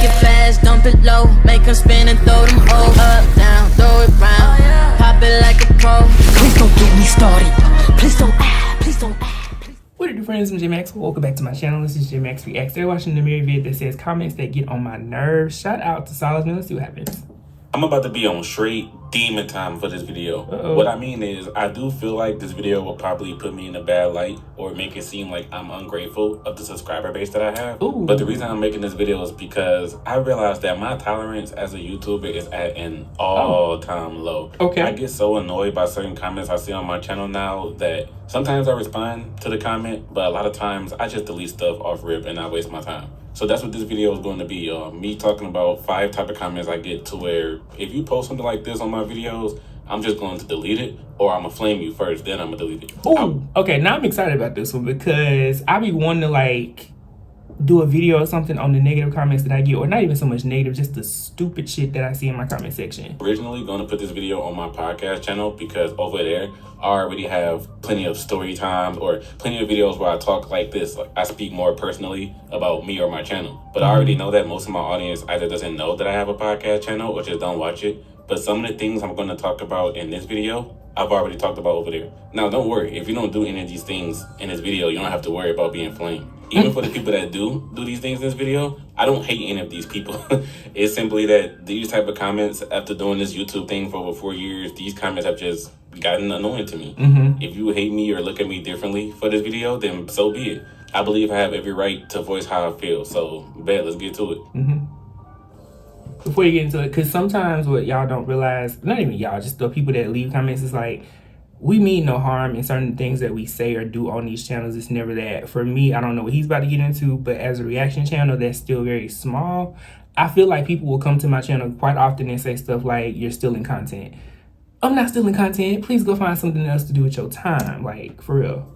it fast, dump it low, make them spin and throw them O's up, down, throw it round, pop it like a pro. Please don't get me started. Please don't What it do, friends? I'm J Maxwell. Welcome back to my channel. This is J Max Reacts. They're watching the Amiri video that says comments that get on my nerves. Shout out to Solid Man. Let's see what happens. I'm about to be on straight demon time for this video. What I mean is, I do feel like this video will probably put me in a bad light or make it seem like I'm ungrateful of the subscriber base that I have. Ooh. But the reason I'm making this video is because I realized that my tolerance as a YouTuber is at an all-time low. Okay. I get so annoyed by certain comments I see on my channel now that sometimes I respond to the comment, but a lot of times I just delete stuff off rip and not waste my time. So that's what this video is going to be. Me talking about 5 type of comments I get to where if you post something like this on my videos, I'm just going to delete it, or I'm going to flame you first, then I'm going to delete it. Ooh, okay, now I'm excited about this one because I be wanting to like do a video or something on the negative comments that I get, or not even so much negative, just the stupid shit that I see in my comment section. Originally going to put this video on my podcast channel because over there I already have plenty of story times or plenty of videos where I talk like this. Like I speak more personally about me or my channel. But I already know that most of my audience either doesn't know that I have a podcast channel or just don't watch it. But some of the things I'm going to talk about in this video, I've already talked about over there. Now, don't worry. If you don't do any of these things in this video, you don't have to worry about being flamed. Even for the people that do these things in this video, I don't hate any of these people. It's simply that these type of comments, after doing this YouTube thing for over 4 years, these comments have just gotten annoying to me. If you hate me or look at me differently for this video, then so be it. I believe I have every right to voice how I feel. So, bet, let's get to it. Before you get into it, because sometimes what y'all don't realize, not even y'all, just the people that leave comments, is like, we mean no harm in certain things that we say or do on these channels. It's never that. For me, I don't know what he's about to get into, but as a reaction channel that's still very small, I feel like people will come to my channel quite often and say stuff like, you're stealing content. I'm not stealing content. Please go find something else to do with your time. Like, for real.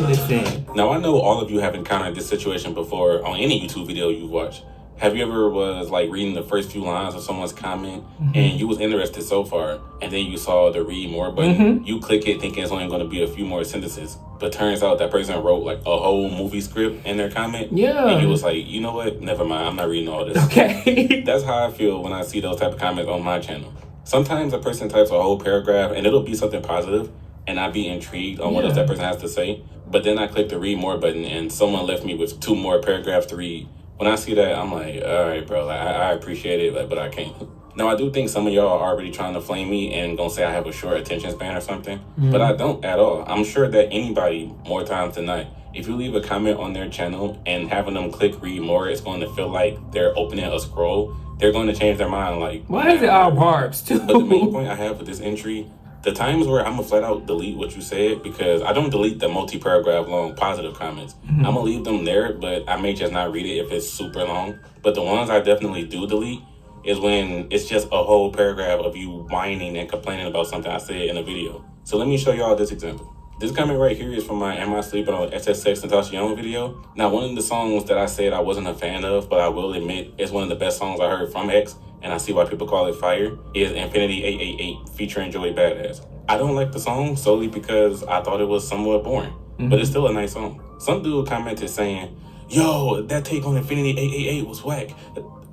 Listen. Now, I know all of you have encountered this situation before on any YouTube video you've watched. Have you ever was like reading the first few lines of someone's comment and you was interested so far, and then you saw the read more button, you click it thinking it's only going to be a few more sentences, but turns out that person wrote like a whole movie script in their comment. Yeah. And you was like, you know what? Never mind. I'm not reading all this. Okay. That's how I feel when I see those type of comments on my channel. Sometimes a person types a whole paragraph and it'll be something positive, and I'd be intrigued on what else that person has to say. But then I click the read more button and someone left me with 2 more paragraphs to read. When I see that, I'm like, all right, bro, like, I appreciate it, like, but I can't. Now, I do think some of y'all are already trying to flame me and gonna say I have a short attention span or something, but I don't at all. I'm sure that anybody, more times than not, if you leave a comment on their channel and having them click read more, it's going to feel like they're opening a scroll. They're going to change their mind, like... Why is it all barbs, too? But the main point I have with this entry, the times where I'm gonna flat out delete what you said, because I don't delete the multi-paragraph long positive comments. I'm gonna leave them there, but I may just not read it if it's super long. But the ones I definitely do delete is when it's just a whole paragraph of you whining and complaining about something I said in a video. So let me show y'all this example. This comment right here is from my Am I Sleeping on SSX Natasha video. Now, one of the songs that I said I wasn't a fan of, but I will admit it's one of the best songs I heard from X, and I see why people call it fire, is Infinity 888 featuring Joey Badass. I don't like the song solely because I thought it was somewhat boring, but it's still a nice song. Some dude commented saying, yo, that take on Infinity 888 was whack.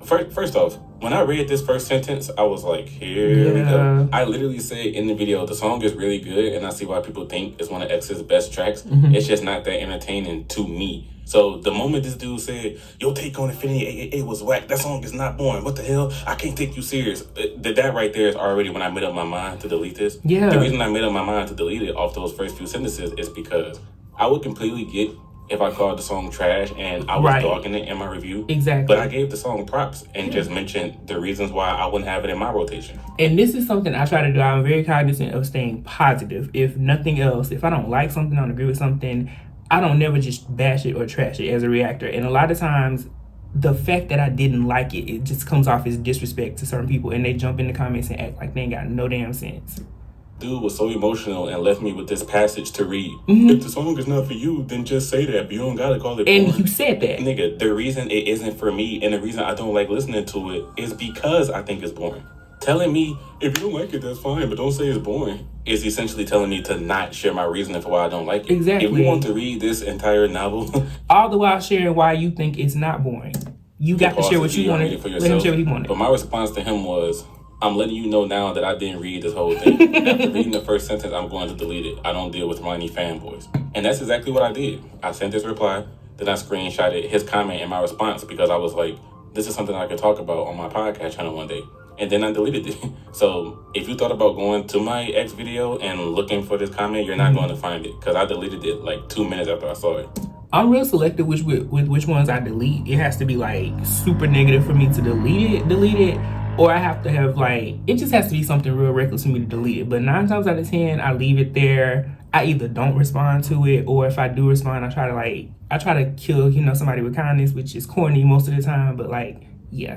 First off, when I read this first sentence, I was like, here we go. I literally said in the video, the song is really good, and I see why people think it's one of X's best tracks. It's just not that entertaining to me. So the moment this dude said, your take on Infinity 888 was whack, that song is not boring, what the hell? I can't take you serious. That right there is already when I made up my mind to delete this. Yeah. The reason I made up my mind to delete it off those first few sentences is because I would completely get if I called the song trash and I was dogging it in my review. Exactly. But I gave the song props and just mentioned the reasons why I wouldn't have it in my rotation. And this is something I try to do. I'm very cognizant of staying positive. If nothing else, if I don't like something, I don't agree with something, I don't never just bash it or trash it as a reactor. And a lot of times, the fact that I didn't like it, it just comes off as disrespect to certain people, and they jump in the comments and act like they ain't got no damn sense. Dude was so emotional and left me with this passage to read. If the song is not for you, then just say that, but you don't gotta call it boring. And you said that. Nigga, the reason it isn't for me and the reason I don't like listening to it is because I think it's boring. telling me, if you don't like it, that's fine, but don't say it's boring, is essentially telling me to not share my reasoning for why I don't like it. Exactly. If you want to read this entire novel, all the while sharing why you think it's not boring. You got to share what you wanted. Let him share what he wanted. But my response to him was, I'm letting you know now that I didn't read this whole thing. After reading the first sentence, I'm going to delete it. I don't deal with Hermione fanboys. And that's exactly what I did. I sent this reply, then I screenshotted his comment in my response because I was like, this is something I could talk about on my podcast channel one day. And then I deleted it. So if you thought about going to my X video and looking for this comment, you're not going to find it because I deleted it like 2 minutes after I saw it. I'm real selective with which ones I delete. It has to be like super negative for me to delete it. Or I have to have like, it just has to be something real reckless for me to delete it. But 9 times out of 10, I leave it there. I either don't respond to it, or if I do respond, I try to kill, somebody with kindness, which is corny most of the time. But like, yeah.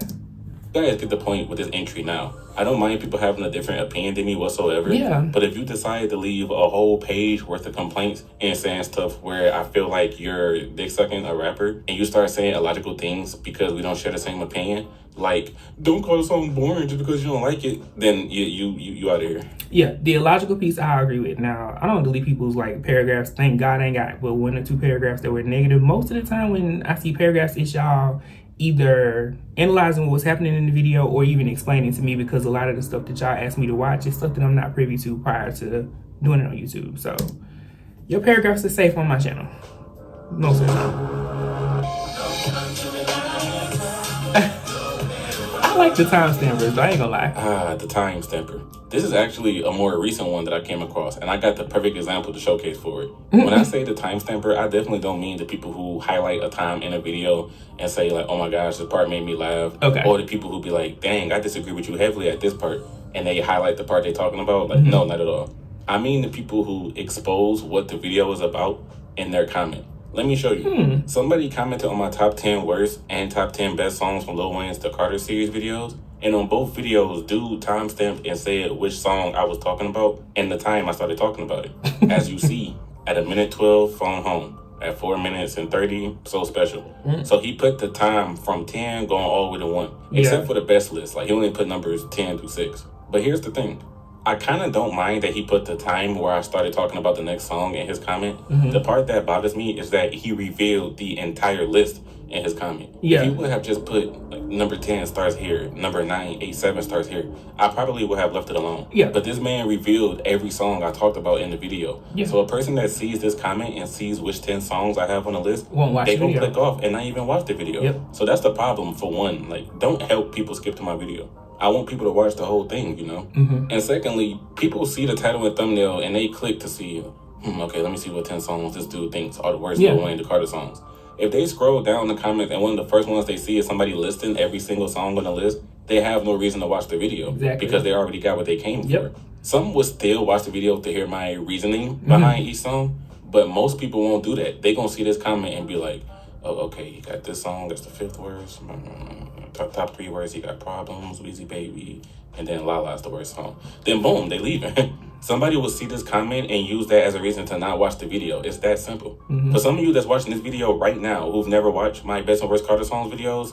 You guys get the point with this entry now. I don't mind people having a different opinion than me whatsoever. Yeah. But if you decide to leave a whole page worth of complaints and saying stuff where I feel like you're dick sucking a rapper, and you start saying illogical things because we don't share the same opinion, like don't call the song boring just because you don't like it, then you out of here. Yeah, the illogical piece I agree with. Now, I don't delete people's like paragraphs. Thank God I ain't got but 1 or 2 paragraphs that were negative. Most of the time when I see paragraphs, it's y'all either analyzing what's happening in the video or even explaining to me, because a lot of the stuff that y'all ask me to watch is stuff that I'm not privy to prior to doing it on YouTube. So your paragraphs are safe on my channel most of the time. I like the timestampers, I ain't gonna lie. The timestamper. This is actually a more recent one that I came across, and I got the perfect example to showcase for it. When I say the timestamper, I definitely don't mean the people who highlight a time in a video and say like, oh my gosh, this part made me laugh. Okay. Or the people who be like, dang, I disagree with you heavily at this part, and they highlight the part they're talking about. Like, no, not at all. I mean the people who expose what the video is about in their comment. Let me show you. Somebody commented on my top 10 worst and top 10 best songs from Lil Wayne's The Carter series videos. And on both videos, dude timestamped and said which song I was talking about and the time I started talking about it. As you see, at 1:12, Phone Home. At 4 minutes and 30, So Special. So he put the time from 10 going all the way to 1. Except for the best list. Like, he only put numbers 10 through 6. But here's the thing. I kind of don't mind that he put the time where I started talking about the next song in his comment. The part that bothers me is that he revealed the entire list in his comment. Yeah. If he would have just put like, number 10 starts here, number 987 starts here, I probably would have left it alone. Yeah. But this man revealed every song I talked about in the video. Yeah. So a person that sees this comment and sees which 10 songs I have on the list, won't watch they the video. gonna click off and not even watch the video. Yep. So that's the problem for one. Like, don't help people skip to my video. I want people to watch the whole thing, And secondly, people see the title and thumbnail and they click to see, okay, let me see what 10 songs this dude thinks are the worst Lil Wayne the Carter songs. If they scroll down the comments and one of the first ones they see is somebody listing every single song on the list, they have no reason to watch the video. Exactly. Because they already got what they came Yep. for. Some would still watch the video to hear my reasoning behind each song, but most people won't do that. They gonna see this comment and be like, oh, okay, he got this song, that's the 5th worst. Top 3 words, he got Problems, Weezy Baby, and then Lala's the worst song. Then boom, they leave it. Somebody will see this comment and use that as a reason to not watch the video. It's that simple. For some of you that's watching this video right now who've never watched my best and worst Carter songs videos,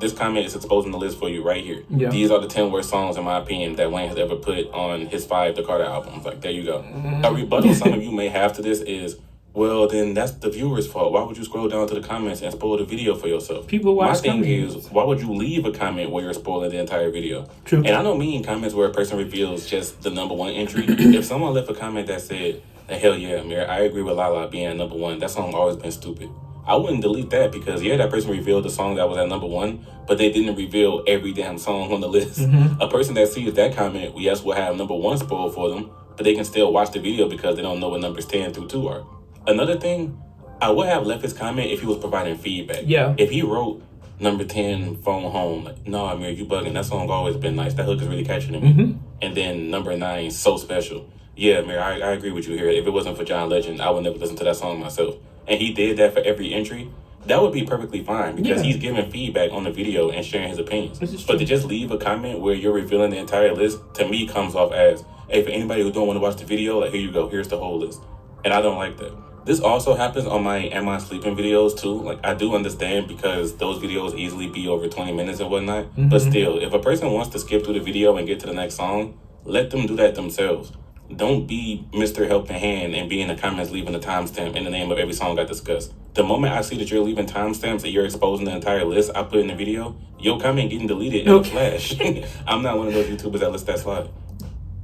this comment is exposing the list for you right here. Yeah. These are the 10 worst songs, in my opinion, that Wayne has ever put on his 5 The Carter albums. Like, there you go. A rebuttal some of you may have to this is, well, then that's the viewer's fault. Why would you scroll down to the comments and spoil the video for yourself? People watch My thing comments. is, why would you leave a comment where you're spoiling the entire video? True. And I don't mean comments where a person reveals just the number 1 entry. If someone left a comment that said, hell yeah, Amir, I agree with Lala being number 1. That song always been stupid. I wouldn't delete that because, yeah, that person revealed the song that was at number 1, but they didn't reveal every damn song on the list. A person that sees that comment, yes, will have number 1 spoiled for them, but they can still watch the video because they don't know what numbers 10 through 2 are. Another thing, I would have left his comment if he was providing feedback. Yeah. If he wrote number 10, Phone Home, like, no, Amir, you bugging. That song always been nice. That hook is really catching to me. And then number 9, So Special. Yeah, Amir, I agree with you here. If it wasn't for John Legend, I would never listen to that song myself. And he did that for every entry. That would be perfectly fine because he's giving feedback on the video and sharing his opinions. But to just leave a comment where you're revealing the entire list, to me, comes off as, hey, for anybody who don't want to watch the video, like, here you go. Here's the whole list. And I don't like that. This also happens on my Am I Sleeping videos too. Like, I do understand because those videos easily be over 20 minutes and whatnot. Mm-hmm. But still, if a person wants to skip through the video and get to the next song, let them do that themselves. Don't be Mr. Helping Hand and be in the comments leaving a timestamp in the name of every song I discussed. The moment I see that you're leaving timestamps and you're exposing the entire list I put in the video, your comment getting deleted in a flash. I'm not one of those YouTubers that lets that slide.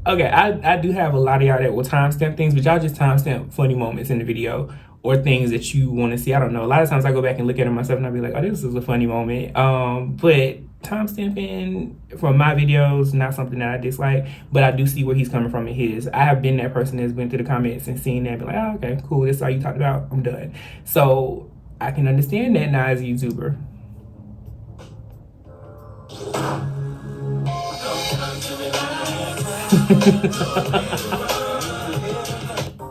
Okay, I do have a lot of y'all that will timestamp things, but y'all just timestamp funny moments in the video or things that you want to see. I don't know. A lot of times I go back and look at it myself and I'll be like, oh, this is a funny moment. But timestamping from my videos, not something that I dislike, but I do see where he's coming from in his. I have been that person that's went through the comments and seen that and be like, oh, okay, cool. This is all you talked about. I'm done. So I can understand that now as a YouTuber.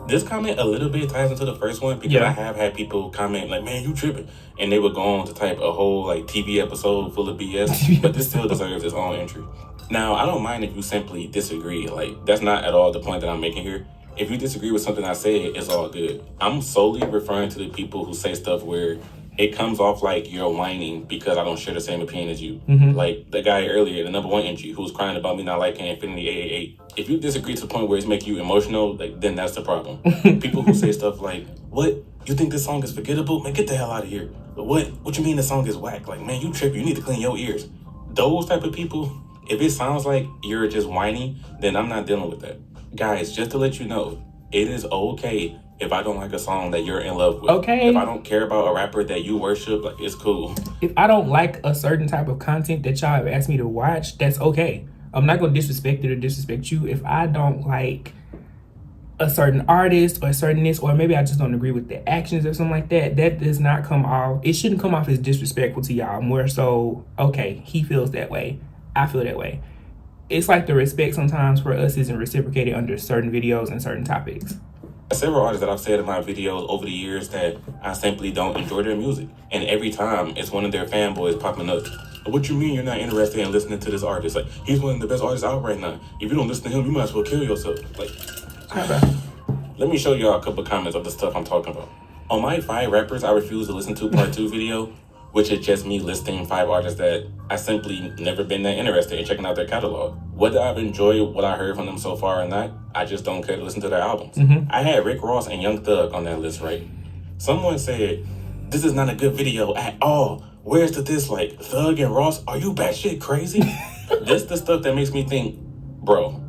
This comment a little bit ties into the first one because I have had people comment like, man, you tripping, and they would go on to type a whole like TV episode full of BS, but this still deserves its own entry. Now, I don't mind if you simply disagree. Like, that's not at all the point that I'm making here. If you disagree with something I said, it's all good. I'm solely referring to the people who say stuff where it comes off like you're whining because I don't share the same opinion as you. Mm-hmm. Like the guy earlier, the number one entry, who was crying about me not liking Infinity 888. If you disagree to the point where it's making you emotional, like, then that's the problem. People who say stuff like, what? You think this song is forgettable? Man, get the hell out of here. What you mean the song is whack? Like, man, you tripping. You need to clean your ears. Those type of people, if it sounds like you're just whining, then I'm not dealing with that. Guys, just to let you know, it is okay if I don't like a song that you're in love with. Okay. If I don't care about a rapper that you worship, like, it's cool. If I don't like a certain type of content that y'all have asked me to watch, that's okay. I'm not going to disrespect it or disrespect you. If I don't like a certain artist or a certain this, or maybe I just don't agree with the actions or something like that, that does not come off, it shouldn't come off as disrespectful to y'all. More so, okay, he feels that way, I feel that way. It's like the respect sometimes for us isn't reciprocated under certain videos and certain topics. Several artists that I've said in my videos over the years that I simply don't enjoy their music. And every time it's one of their fanboys popping up. What you mean you're not interested in listening to this artist? Like, he's one of the best artists out right now. If you don't listen to him, you might as well kill yourself. Like, let me show y'all a couple comments of the stuff I'm talking about. On my 5 rappers I refuse to listen to part 2 video, which is just me listing 5 artists that I simply never been that interested in checking out their catalog. Whether I've enjoyed what I heard from them so far or not, I just don't care to listen to their albums. Mm-hmm. I had Rick Ross and Young Thug on that list, right? Someone said, this is not a good video at all. Where's the dislike? Thug and Ross, are you batshit crazy? This the stuff that makes me think, bro,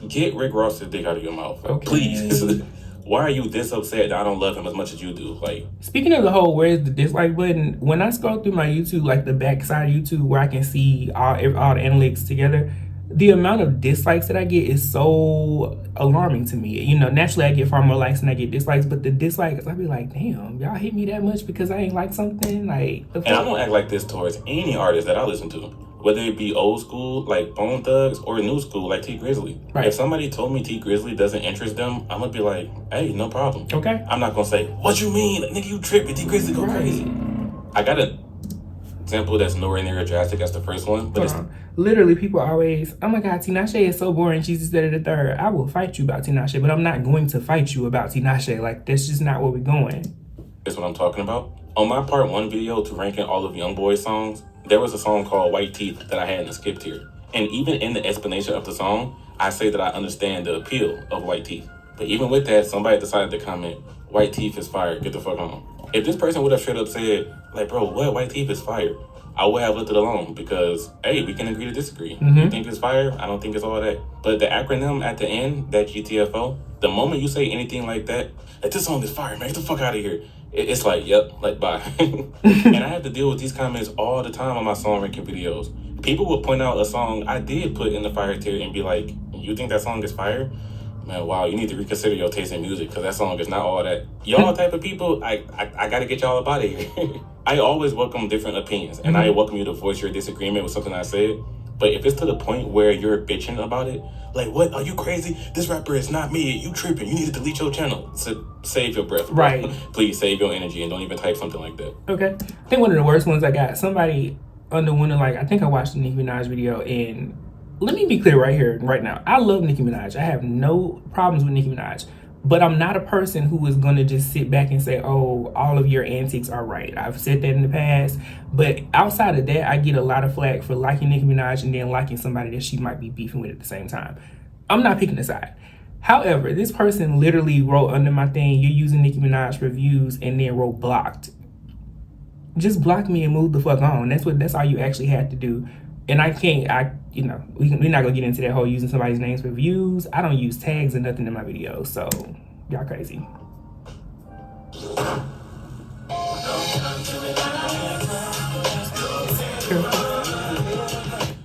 get Rick Ross's dick out of your mouth. Okay. Please. Why are you this upset that I don't love him as much as you do? Like, speaking of the whole where's the dislike button, when I scroll through my YouTube, like the back side of YouTube where I can see all the analytics together, the amount of dislikes that I get is so alarming to me. You know, naturally I get far more likes than I get dislikes, but the dislikes, I be like, damn, y'all hate me that much because I ain't like something? Like, and I don't act like this towards any artist that I listen to. Whether it be old school, like Bone Thugs, or new school, like T Grizzly. Right. If somebody told me T Grizzly doesn't interest them, I'm going to be like, hey, no problem. Okay. I'm not going to say, what you mean? Nigga, you tripping. T Grizzly go crazy. I got an example that's nowhere near as drastic as the first one. But literally, people always, oh my God, Tinashe is so boring. She's instead of the third. I will fight you about Tinashe, but I'm not going to fight you about Tinashe. Like, that's just not where we're going. That's what I'm talking about. On my part 1 video to ranking all of YoungBoy's songs, there was a song called White Teeth that I hadn't skipped here. And even in the explanation of the song, I say that I understand the appeal of White Teeth. But even with that, somebody decided to comment, White Teeth is fire, get the fuck on. If this person would have straight up said, like, bro, what, White Teeth is fire, I would have left it alone because, hey, we can agree to disagree. Mm-hmm. You think it's fire? I don't think it's all that. But the acronym at the end, that GTFO, the moment you say anything like that, like, this song is fire, man, get the fuck out of here. It's like, yep, like, bye. And I have to deal with these comments all the time on my song ranking videos. People will point out a song I did put in the fire tier and be like, you think that song is fire? Man, wow, you need to reconsider your taste in music because that song is not all that. Y'all type of people, I got to get y'all up out of here. I always welcome different opinions, and I welcome you to voice your disagreement with something I said. But if it's to the point where you're bitching about it, like, what? Are you crazy? This rapper is not me. You tripping. You need to delete your channel. So save your breath. Bro. Right. Please save your energy and don't even type something like that. Okay. I think one of the worst ones I got, somebody under one of, like, I think I watched the Nicki Minaj video, and let me be clear right here, right now. I love Nicki Minaj. I have no problems with Nicki Minaj. But I'm not a person who is going to just sit back and say, oh, all of your antics are right. I've said that in the past. But outside of that, I get a lot of flack for liking Nicki Minaj and then liking somebody that she might be beefing with at the same time. I'm not picking a side. However, this person literally wrote under my thing, you're using Nicki Minaj for views, and then wrote blocked. Just block me and move the fuck on. That's all you actually had to do. And we're not gonna get into that whole using somebody's names for views. I don't use tags or nothing in my videos, so y'all crazy.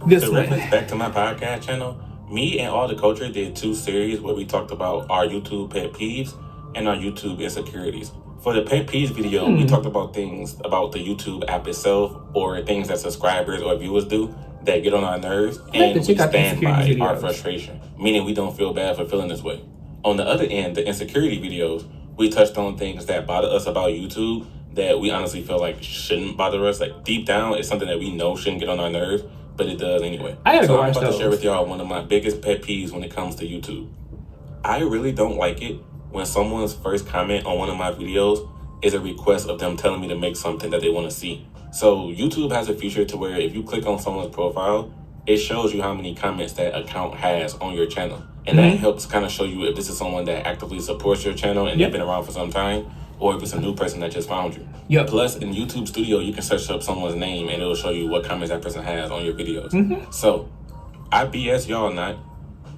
To reference back to my podcast channel, me and All the Culture did 2 series where we talked about our YouTube pet peeves and our YouTube insecurities. For the pet peeves video, we talked about things about the YouTube app itself or things that subscribers or viewers do that get on our nerves, and we stand by our frustration, meaning we don't feel bad for feeling this way. On the other end, the insecurity videos, we touched on things that bother us about YouTube that we honestly feel like shouldn't bother us. Like deep down, it's something that we know shouldn't get on our nerves, but it does anyway. I'm about to share with y'all one of my biggest pet peeves when it comes to YouTube. I really don't like it when someone's first comment on one of my videos is a request of them telling me to make something that they want to see. So YouTube has a feature to where if you click on someone's profile, it shows you how many comments that account has on your channel. And that helps kind of show you if this is someone that actively supports your channel and they've been around for some time, or if it's a new person that just found you. Plus, in YouTube Studio, you can search up someone's name and it'll show you what comments that person has on your videos. So, I BS y'all not.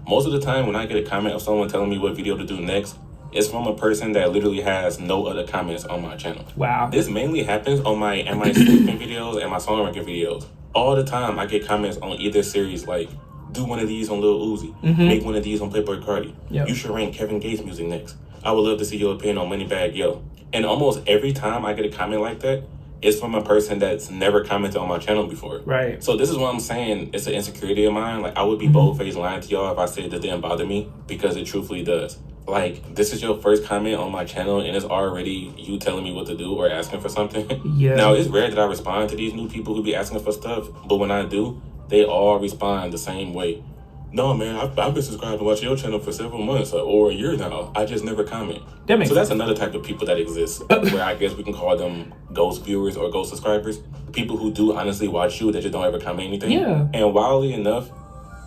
Most of the time when I get a comment of someone telling me what video to do next, it's from a person that literally has no other comments on my channel. Wow. This mainly happens on my Am I Sleeping videos and my songwriting videos. All the time I get comments on either series like, do one of these on Lil Uzi, make one of these on Playboi Carti. You should rank Kevin Gates music next. I would love to see your opinion on Moneybagg Yo. And almost every time I get a comment like that, it's from a person that's never commented on my channel before. Right. So this is what I'm saying. It's an insecurity of mine. Like I would be bold-faced lying to y'all if I said that didn't bother me, because it truthfully does. Like, this is your first comment on my channel and it's already you telling me what to do or asking for something. Now, it's rare that I respond to these new people who be asking for stuff, but when I do, they all respond the same way. No, man, I've been subscribed to watch your channel for several months or a year now. I just never comment. So that's another type of people that exists, where I guess we can call them ghost viewers or ghost subscribers. People who do honestly watch you, that just don't ever comment anything. And wildly enough,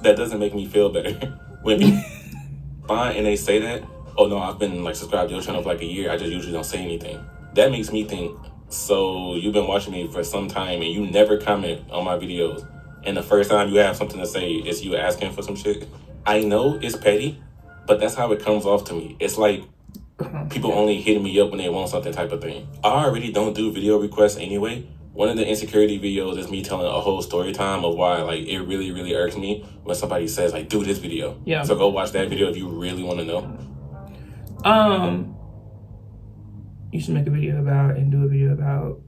that doesn't make me feel better. When people fine and they say that, oh no, I've been like subscribed to your channel for like a year, I just usually don't say anything. That makes me think, so you've been watching me for some time and you never comment on my videos, and the first time you have something to say is you asking for some shit. I know it's petty, but that's how it comes off to me. It's like people only hitting me up when they want something type of thing. I already don't do video requests anyway. One of the insecurity videos is me telling a whole story time of why like it really, really irks me when somebody says like, do this video. So go watch that video if you really want to know. You should make a video about and do a video about.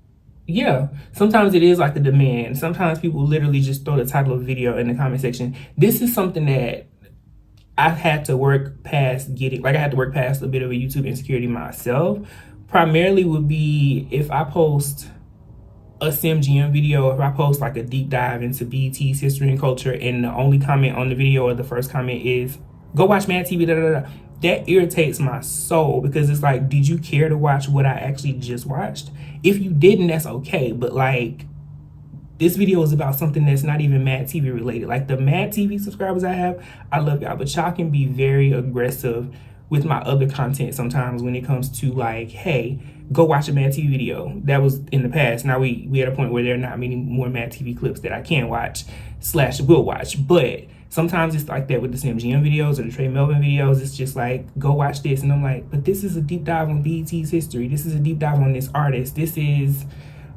Sometimes it is like the demand. Sometimes people literally just throw the title of the video in the comment section. This is something that I've had to work past getting. Like I had to work past a bit of a YouTube insecurity myself. Primarily would be if I post a SimGM video, if I post like a deep dive into BET's history and culture and the only comment on the video or the first comment is, go watch Mad TV, that irritates my soul, because it's like, did you care to watch what I actually just watched? If you didn't, that's okay, but like, this video is about something that's not even Mad TV related. Like the Mad TV subscribers I have, I love y'all, but y'all can be very aggressive with my other content sometimes when it comes to like, hey, go watch a Mad TV video. That was in the past. Now we at a point where there are not many more Mad TV clips that I can watch / will watch. But sometimes it's like that with the SimGM videos or the Trey Melvin videos. It's just like, go watch this. And I'm like, but this is a deep dive on BET's history. This is a deep dive on this artist. This is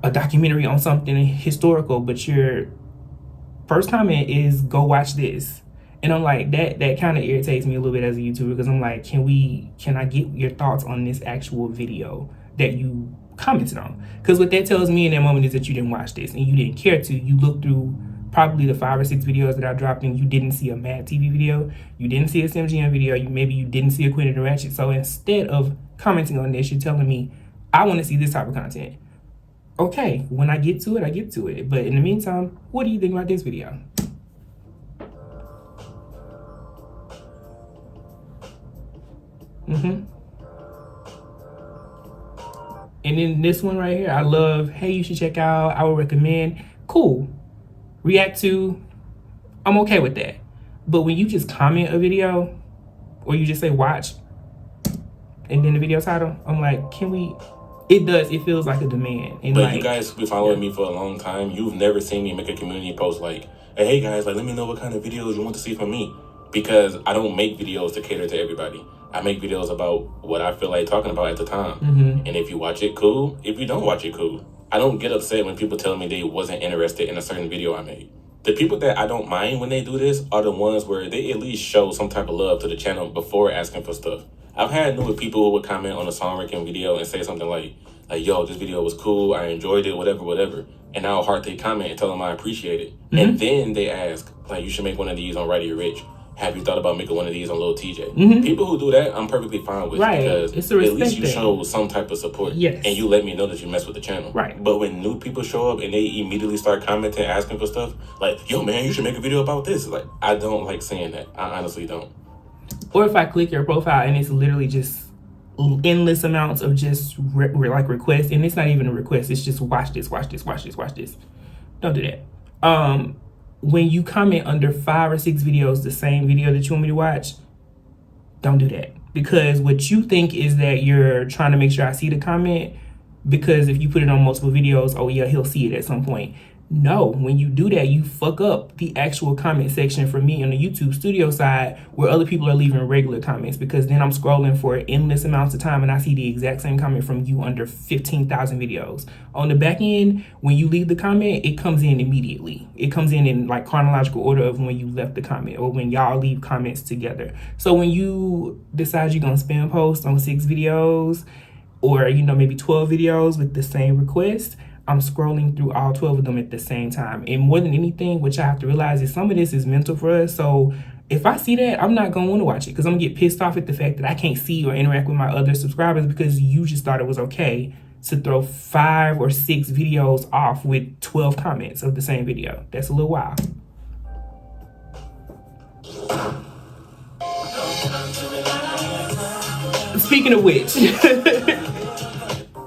a documentary on something historical. But your first comment is, go watch this. And I'm like, that kind of irritates me a little bit as a YouTuber, because I'm like, can I get your thoughts on this actual video that you commented on? Because what that tells me in that moment is that you didn't watch this and you didn't care to. You looked through probably the 5 or 6 videos that I dropped and you didn't see a Mad TV video. You didn't see a SimGM video. Maybe you didn't see a Quinn and the Ratchet. So instead of commenting on this, you're telling me, I want to see this type of content. Okay, when I get to it, I get to it. But in the meantime, what do you think about this video? And then this one right here, I love, hey, you should check out, I would recommend. Cool. React to, I'm okay with that. But when you just comment a video, or you just say watch, and then the video title, I'm like, can we? It feels like a demand. And but like, you guys been following me for a long time. You've never seen me make a community post like, hey guys, like let me know what kind of videos you want to see from me. Because I don't make videos to cater to everybody. I make videos about what I feel like talking about at the time. And if you watch it, cool. If you don't watch it, cool. I don't get upset when people tell me they wasn't interested in a certain video I made. The people that I don't mind when they do this are the ones where they at least show some type of love to the channel before asking for stuff. I've had newer people who would comment on a song ranking video and say something like, yo, this video was cool, I enjoyed it, whatever. And I'll heart their comment and tell them I appreciate it. And then they ask, like, you should make one of these on Righty or Rich. Have you thought about making one of these on Lil TJ? People who do that, I'm perfectly fine with, because it's a at least you thing. show some type of support. Yes. And you let me know that you mess with the channel. Right. But when new people show up and they immediately start commenting, asking for stuff, like, yo, man, you should make a video about this. Like, I don't like saying that. I honestly don't. Or if I click your profile and it's literally just endless amounts of just like requests, and it's not even a request, it's just watch this. Don't do that. When you comment under 5 or 6 videos, the same video that you want me to watch, don't do that. Because what you think is that you're trying to make sure I see the comment, because if you put it on multiple videos, oh yeah, he'll see it at some point. No, when you do that, you fuck up the actual comment section for me on the YouTube studio side, where other people are leaving regular comments, because then I'm scrolling for endless amounts of time and I see the exact same comment from you under 15,000 videos. On the back end, when you leave the comment, it comes in immediately. It comes in like chronological order of when you left the comment, or when y'all leave comments together. So when you decide you're gonna spam post on 6 videos, or maybe 12 videos with the same request, I'm scrolling through all 12 of them at the same time. And more than anything, which I have to realize is some of this is mental for us. So if I see that, I'm not going to want to watch it, because I'm going to get pissed off at the fact that I can't see or interact with my other subscribers, because you just thought it was okay to throw 5 or 6 videos off with 12 comments of the same video. That's a little wild. Speaking of which...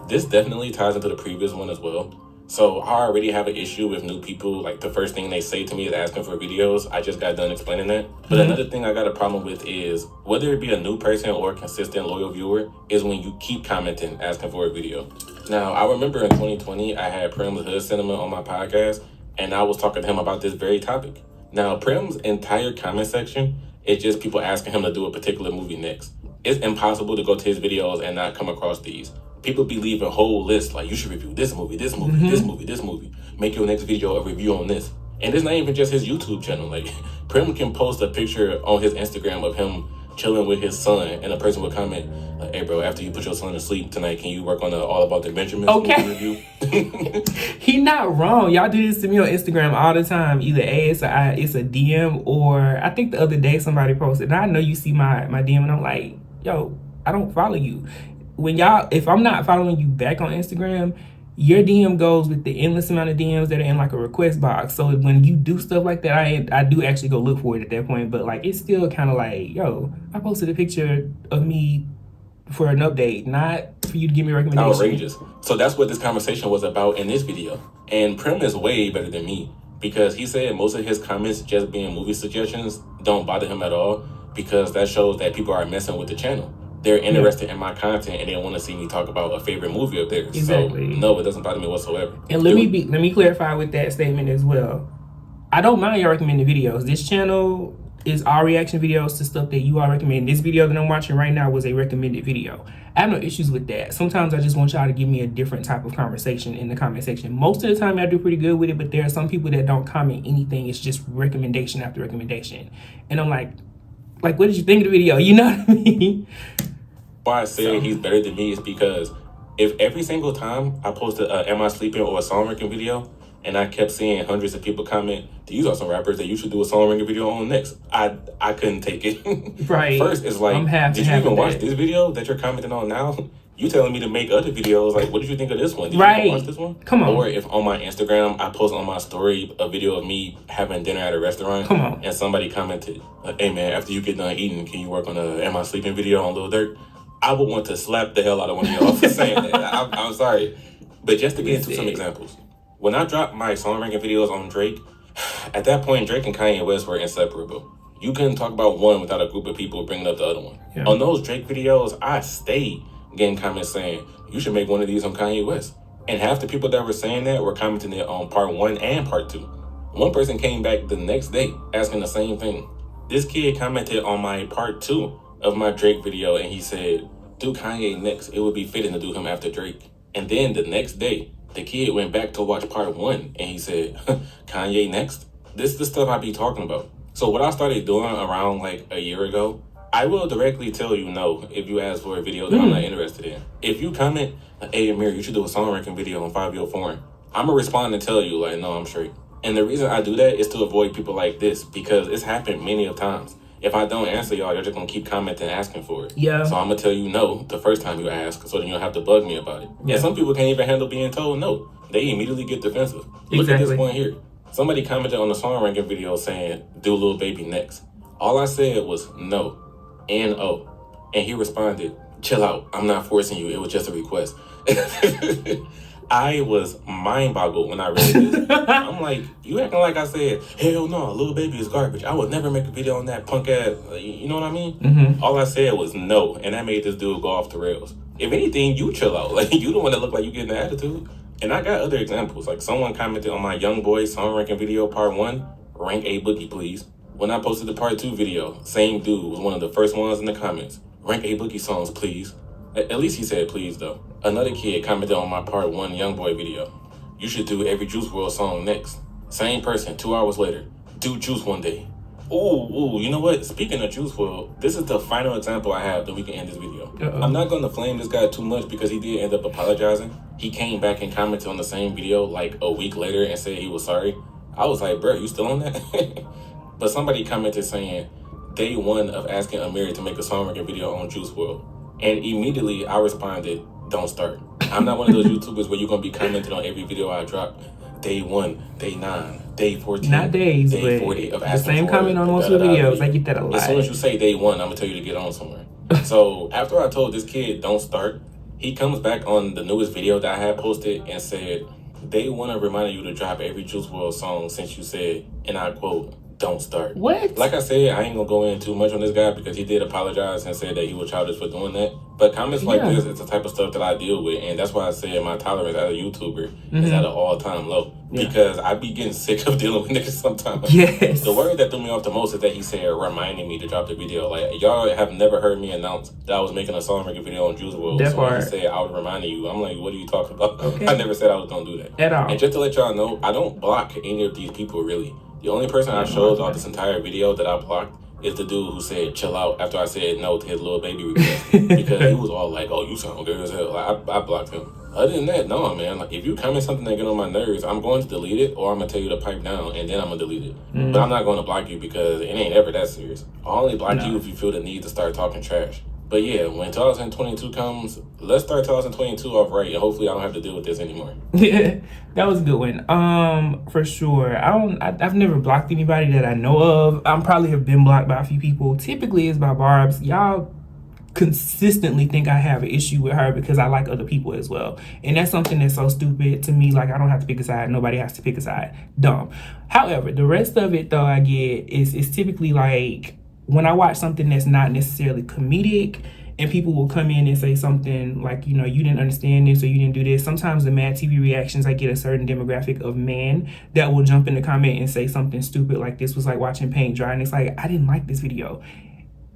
This definitely ties into the previous one as well. So I already have an issue with new people. Like, the first thing they say to me is asking for videos. I just got done explaining that. But another thing I got a problem with is, whether it be a new person or a consistent loyal viewer, is when you keep commenting asking for a video. Now, I remember in 2020, I had Prim the Hood Cinema on my podcast, and I was talking to him about this very topic. Now, Prim's entire comment section is just people asking him to do a particular movie next. It's impossible to go to his videos and not come across these. People be leaving whole lists like, you should review this movie, this movie. Make your next video a review on this. And it's not even just his YouTube channel. Like, Prim can post a picture on his Instagram of him chilling with his son, and a person would comment like, hey bro, after you put your son to sleep tonight, can you work on the All About the Benjamins movie review? He not wrong. Y'all do this to me on Instagram all the time. Either it's a DM, or I think the other day somebody posted, and I know you see my DM, and I'm like, yo, I don't follow you. If I'm not following you back on Instagram, your DM goes with the endless amount of DMs that are in like a request box. So when you do stuff like that, I do actually go look for it at that point. But like, it's still kind of like, yo, I posted a picture of me for an update, not for you to give me a recommendation. Outrageous. So that's what this conversation was about in this video. And Prim is way better than me, because he said most of his comments just being movie suggestions don't bother him at all, because that shows that people are messing with the channel. They're interested in my content, and they want to see me talk about a favorite movie of theirs. Exactly. So no, it doesn't bother me whatsoever. And let me clarify with that statement as well. I don't mind y'all recommending videos. This channel is all reaction videos to stuff that you all recommend. This video that I'm watching right now was a recommended video. I have no issues with that. Sometimes I just want y'all to give me a different type of conversation in the comment section. Most of the time I do pretty good with it, but there are some people that don't comment anything. It's just recommendation after recommendation. And I'm like, what did you think of the video? You know what I mean? Why I say he's better than me is because if every single time I posted a Am I Sleeping or a song ranking video, and I kept seeing hundreds of people comment, these are some rappers that you should do a song ranking video on next, I couldn't take it. Right. First, it's like, did you even watch this video that you're commenting on now? You telling me to make other videos, like, what did you think of this one? Did you even watch this one? Come on. Or if on my Instagram, I post on my story a video of me having dinner at a restaurant. Come on. And somebody commented, like, hey man, after you get done eating, can you work on a Am I Sleeping video on Lil Durk? I would want to slap the hell out of one of y'all for saying that. I'm sorry. But just to get into some examples. When I dropped my song ranking videos on Drake, at that point, Drake and Kanye West were inseparable. You couldn't talk about one without a group of people bringing up the other one. Yeah. On those Drake videos, I stayed getting comments saying, you should make one of these on Kanye West. And half the people that were saying that were commenting it on part 1 and part 2. One person came back the next day asking the same thing. This kid commented on my part 2 of my Drake video, and he said, do Kanye next. It would be fitting to do him after Drake. And then the next day, the kid went back to watch part 1, and he said, Kanye next? This is the stuff I be talking about. So what I started doing around like a year ago, I will directly tell you no if you ask for a video that I'm not interested in. If you comment, hey, Amiri, you should do a song ranking video on 5-Year Foreign, I'm going to respond and tell you, like, no, I'm straight. And the reason I do that is to avoid people like this, because it's happened many of times. If I don't answer y'all, you're just going to keep commenting and asking for it. Yeah. So I'm going to tell you no the first time you ask, so then you don't have to bug me about it. Yeah. And some people can't even handle being told no. They immediately get defensive. Exactly. Look at this point here. Somebody commented on the song ranking video saying, do Lil Baby next. All I said was no. N-O. And he responded, chill out. I'm not forcing you. It was just a request. I was mind-boggled when I read this. I'm like, you acting like I said, hell no, Lil Baby is garbage. I would never make a video on that punk ass. You know what I mean? Mm-hmm. All I said was no, and that made this dude go off the rails. If anything, you chill out. Like, you the one that look like you getting the attitude. And I got other examples. Like, someone commented on my Young Boy song ranking video part 1, rank A Boogie, please. When I posted the part 2 video, same dude was one of the first ones in the comments. Rank A Boogie songs, please. At least he said please, though. Another kid commented on my part 1 Young Boy video. You should do every Juice WRLD song next. Same person, 2 hours later. Do Juice one day. Ooh, you know what? Speaking of Juice WRLD, this is the final example I have that we can end this video. I'm not going to flame this guy too much because he did end up apologizing. He came back and commented on the same video like a week later and said he was sorry. I was like, bro, you still on that? But somebody commented saying, day 1 of asking Amiri to make a song ranking video on Juice WRLD. And immediately I responded, don't start. I'm not one of those YouTubers where you're going to be commenting on every video I drop. Day 1, day 9, day 14, not days, day 40 of asking the same comment on most of the videos. I get that a lot. As soon as you say day 1, I'm going to tell you to get on somewhere. So after I told this kid, don't start, he comes back on the newest video that I had posted and said, they want to remind you to drop every Juice WRLD song since you said, and I quote, don't start. What? Like I said, I ain't gonna go in too much on this guy because he did apologize and said that he was childish for doing that. But comments like this, it's the type of stuff that I deal with, and that's why I say my tolerance as a YouTuber is at an all-time low. Because I be getting sick of dealing with niggas sometimes. Yes. The word that threw me off the most is that he said reminding me to drop the video. Like, y'all have never heard me announce that I was making a song ranking video on Juice WRLD. So when he said I was reminding you, I'm like, what are you talking about? Okay. I never said I was gonna do that. At all. And just to let y'all know, I don't block any of these people really. The only person I showed on this entire video that I blocked is the dude who said chill out after I said no to his Lil Baby request. Because he was all like, oh, you sound good as hell. Like, I blocked him. Other than that, no, man. Like, if you comment something that get on my nerves, I'm going to delete it, or I'm going to tell you to pipe down, and then I'm going to delete it. But I'm not going to block you because it ain't ever that serious. I'll only block you if you feel the need to start talking trash. But yeah, when 2022 comes, let's start 2022 off right, and hopefully I don't have to deal with this anymore. Yeah, that was a good one. For sure. I've never blocked anybody that I know of. I probably have been blocked by a few people. Typically it's by Barbs. Y'all consistently think I have an issue with her because I like other people as well. And that's something that's so stupid to me. Like, I don't have to pick a side. Nobody has to pick a side. Dumb. However, the rest of it, though, I get is typically like, when I watch something that's not necessarily comedic and people will come in and say something like, you know, you didn't understand this or you didn't do this. Sometimes the Mad TV reactions, I get a certain demographic of men that will jump in the comment and say something stupid like this was like watching paint dry. And it's like, I didn't like this video.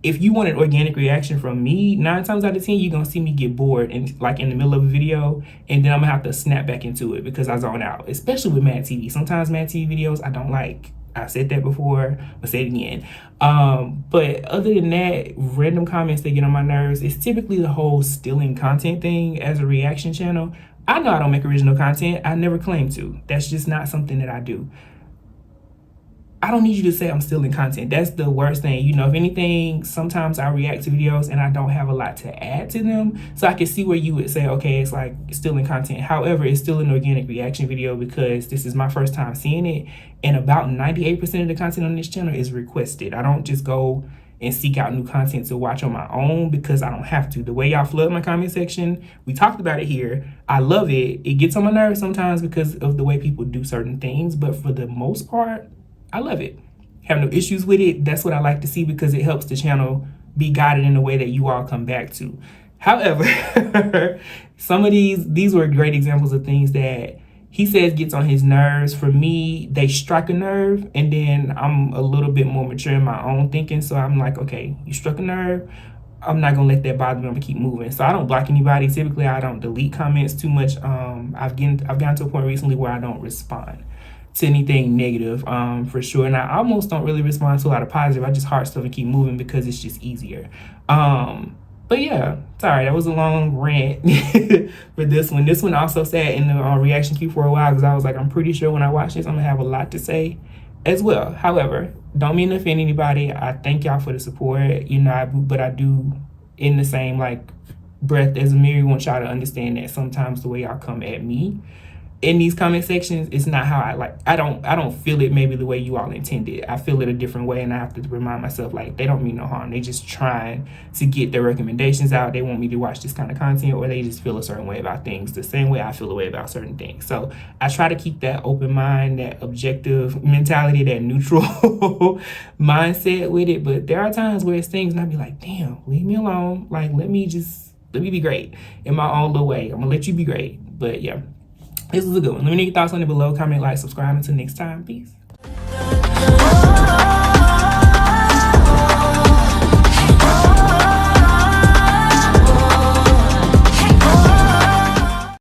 If you want an organic reaction from me, 9 times out of 10, you're going to see me get bored and like in the middle of a video, and then I'm going to have to snap back into it because I zone out, especially with Mad TV. Sometimes Mad TV videos I don't like. I said that before, but say it again. But other than that, random comments that get on my nerves, it's typically the whole stealing content thing as a reaction channel. I know I don't make original content. I never claim to. That's just not something that I do. I don't need you to say I'm stealing content. That's the worst thing. You know, if anything, sometimes I react to videos and I don't have a lot to add to them. So I can see where you would say, okay, it's like stealing content. However, it's still an organic reaction video because this is my first time seeing it. And about 98% of the content on this channel is requested. I don't just go and seek out new content to watch on my own because I don't have to. The way y'all flood my comment section, we talked about it here. I love it. It gets on my nerves sometimes because of the way people do certain things, but for the most part, I love it. Have no issues with it. That's what I like to see because it helps the channel be guided in a way that you all come back to. However, some of these were great examples of things that he says gets on his nerves. For me, they strike a nerve, and then I'm a little bit more mature in my own thinking. So I'm like, okay, you struck a nerve. I'm not gonna let that bother me. I'm gonna keep moving. So I don't block anybody. Typically, I don't delete comments too much. I've gotten to a point recently where I don't respond to anything negative, for sure. And I almost don't really respond to a lot of positive. I just heart stuff and keep moving because it's just easier. But yeah, sorry, that was a long rant for this one. This one also sat in the reaction queue for a while because I was like, I'm pretty sure when I watch this, I'm gonna have a lot to say as well. However, don't mean to offend anybody. I thank y'all for the support, you know, but I do, in the same like breath as Amiri, want y'all to understand that sometimes the way y'all come at me in these comment sections, it's not how I don't feel it maybe the way you all intended. I feel it a different way, and I have to remind myself, like, they don't mean no harm. They just trying to get their recommendations out. They want me to watch this kind of content, or they just feel a certain way about things the same way I feel a way about certain things. So I try to keep that open mind, that objective mentality, that neutral mindset with it. But there are times where it's things and I be like, damn, leave me alone. Like, let me be great in my own little way. I'm gonna let you be great. But yeah, this was a good one. Let me know your thoughts on it below. Comment, like, subscribe. Until next time. Peace.